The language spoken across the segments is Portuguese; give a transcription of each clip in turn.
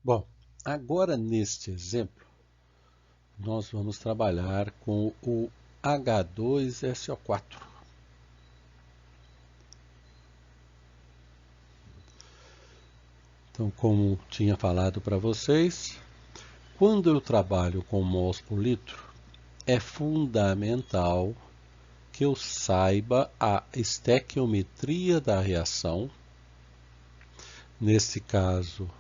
Bom, agora neste exemplo, nós vamos trabalhar com o H2SO4. Então, como tinha falado para vocês, quando eu trabalho com mols por litro, é fundamental que eu saiba a estequiometria da reação. Nesse caso,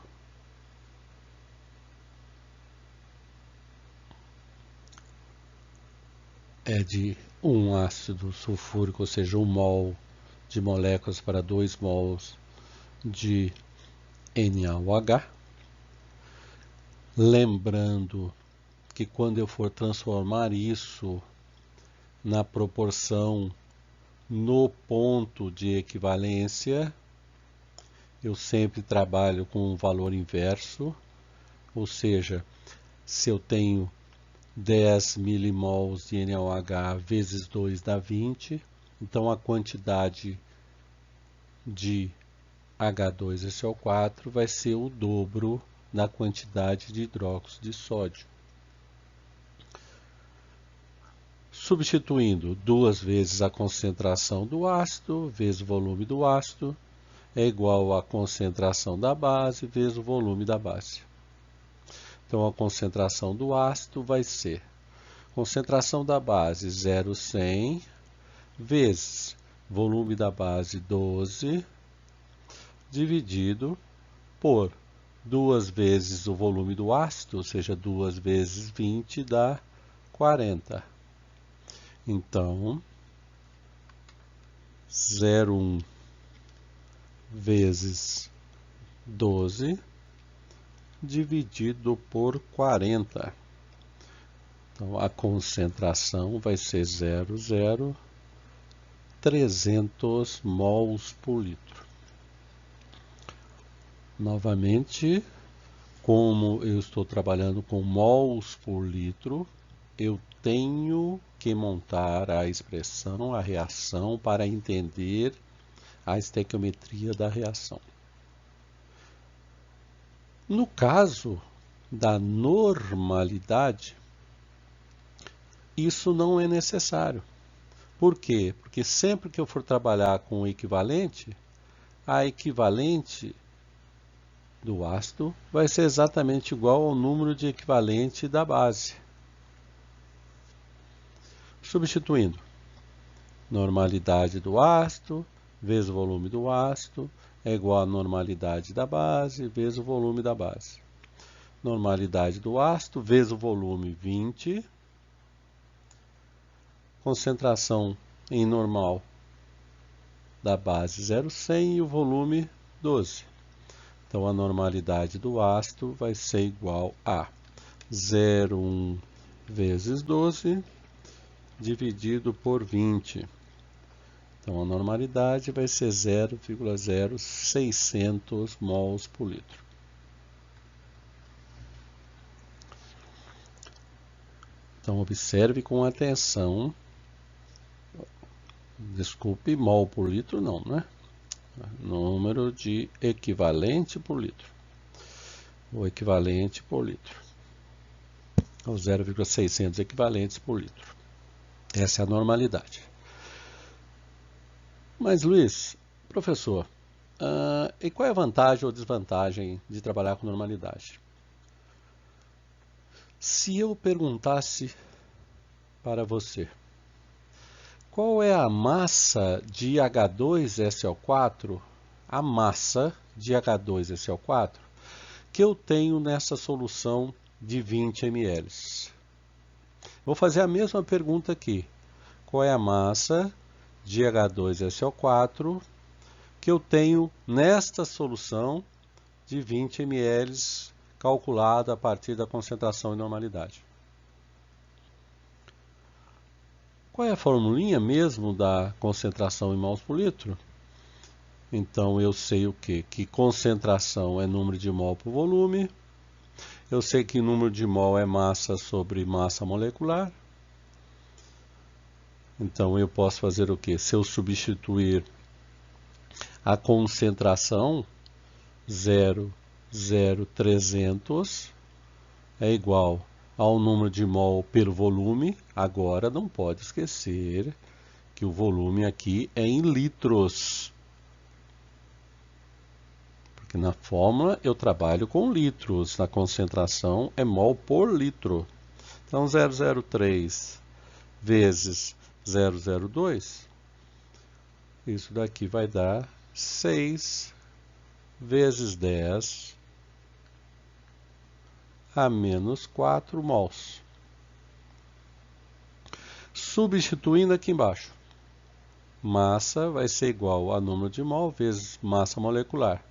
é de um ácido sulfúrico, ou seja, 1 mol de moléculas para 2 mols de NaOH. Lembrando que quando eu for transformar isso na proporção no ponto de equivalência, eu sempre trabalho com um valor inverso, ou seja, se eu tenho 10 milimols de NaOH vezes 2 dá 20, então a quantidade de H2SO4 vai ser o dobro da quantidade de hidróxido de sódio. Substituindo 2 vezes a concentração do ácido vezes o volume do ácido é igual à concentração da base vezes o volume da base. Então a concentração do ácido vai ser concentração da base 0,100 vezes volume da base 12 dividido por 2 vezes o volume do ácido, ou seja, 2 vezes 20 dá 40. Então, 0,1 vezes 12 dividido por 40. Então, a concentração vai ser 0,0300 mols por litro. Novamente, como eu estou trabalhando com mols por litro, eu tenho que montar a expressão, a reação, para entender a estequiometria da reação. No caso da normalidade, isso não é necessário. Por quê? Porque sempre que eu for trabalhar com o equivalente, a equivalente do ácido vai ser exatamente igual ao número de equivalente da base. Substituindo, normalidade do ácido vezes o volume do ácido é igual à normalidade da base vezes o volume da base. Normalidade do ácido vezes o volume 20. Concentração em normal da base 0,100 e o volume 12. Então a normalidade do ácido vai ser igual a 0,1 vezes 12 dividido por 20. Então a normalidade vai ser 0,0600 mols por litro. Então observe com atenção. Desculpe, mol por litro não, né? Número de equivalente por litro. O equivalente por litro. Os 0,600 equivalentes por litro. Essa é a normalidade. Mas, Luiz, professor, e qual é a vantagem ou desvantagem de trabalhar com normalidade? Se eu perguntasse para você, qual é a massa de H2SO4, a massa de H2SO4 que eu tenho nessa solução de 20 ml? Vou fazer a mesma pergunta aqui. Qual é a massa de H2SO4 que eu tenho nesta solução de 20 ml calculada a partir da concentração e normalidade? Qual é a formulinha mesmo da concentração em mols por litro? Então eu sei o quê? Que concentração é número de mol por volume. Eu sei que número de mol é massa sobre massa molecular. Então eu posso fazer o quê? Se eu substituir a concentração 0 0,300 é igual ao número de mol pelo volume. Agora não pode esquecer que o volume aqui é em litros. Porque na fórmula eu trabalho com litros, na concentração é mol por litro. Então 0,03 vezes 0,02, isso daqui vai dar 6 vezes 10 a menos 4 mols. Substituindo aqui embaixo, massa vai ser igual a número de mol vezes massa molecular.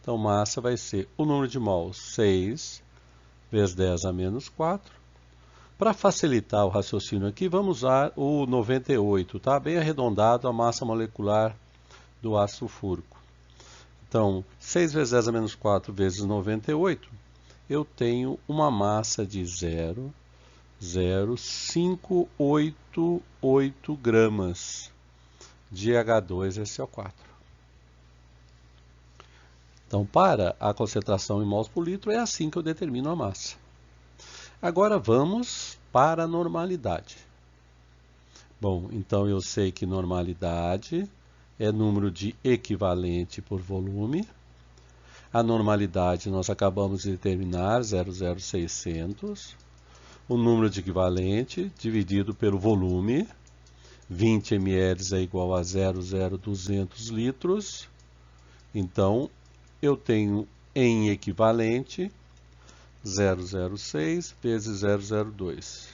Então, massa vai ser o número de mols, 6 vezes 10 a menos 4. Para facilitar o raciocínio aqui, vamos usar o 98, tá? Bem arredondado a massa molecular do ácido sulfúrico. Então, 6 vezes 10 a menos 4 vezes 98, eu tenho uma massa de 0,0588 gramas de H2SO4. Então, para a concentração em mols por litro, é assim que eu determino a massa. Agora vamos para a normalidade. Bom, então eu sei que normalidade é número de equivalente por volume. A normalidade nós acabamos de determinar, 0,0600. O número de equivalente dividido pelo volume, 20 ml é igual a 0,0200 litros. Então, eu tenho em equivalente 0,06 vezes 0,02.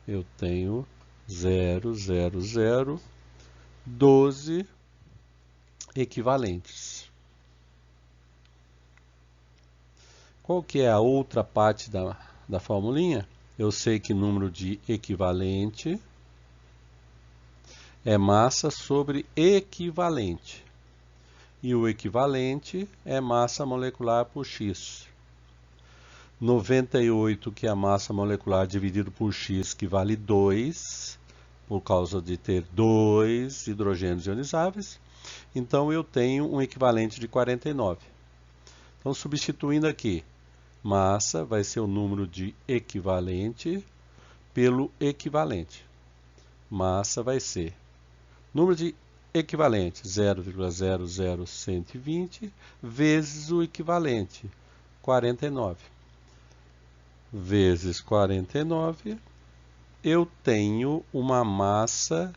Eu tenho 0,0012 equivalentes. Qual que é a outra parte da formulinha? Eu sei que número de equivalente é massa sobre equivalente. E o equivalente é massa molecular por X. 98, que é a massa molecular dividido por X, que vale 2, por causa de ter 2 hidrogênios ionizáveis. Então, eu tenho um equivalente de 49. Então, substituindo aqui, massa vai ser o número de equivalente pelo equivalente. Massa vai ser número de equivalente, 0,00120, vezes o equivalente, 49. Vezes 49, eu tenho uma massa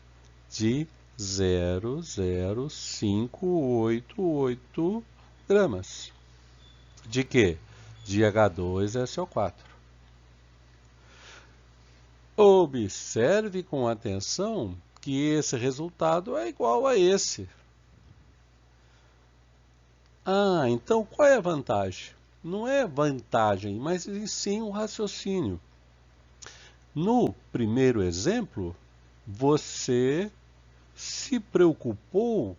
de 0,0588 gramas. De quê? De H2SO4. Observe com atenção que esse resultado é igual a esse. Ah, então qual é a vantagem? Não é vantagem, mas sim um raciocínio. No primeiro exemplo, você se preocupou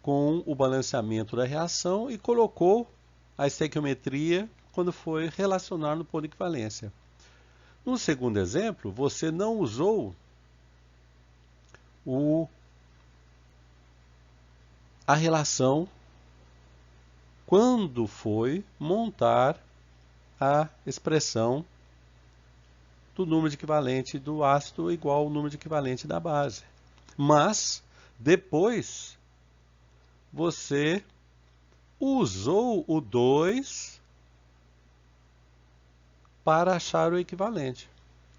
com o balanceamento da reação e colocou a estequiometria quando foi relacionar no ponto de equivalência. No segundo exemplo, você não usou a relação quando foi montar a expressão do número de equivalente do ácido igual ao número de equivalente da base. Mas, depois, você usou o 2 para achar o equivalente.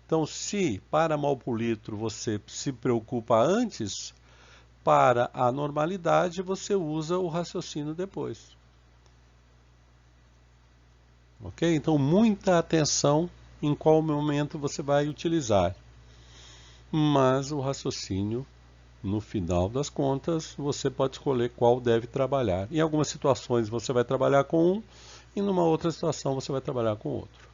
Então, se para mol por litro você se preocupa antes, para a normalidade você usa o raciocínio depois. Ok? Então, muita atenção em qual momento você vai utilizar. Mas o raciocínio, no final das contas, você pode escolher qual deve trabalhar. Em algumas situações você vai trabalhar com um, e numa outra situação você vai trabalhar com outro.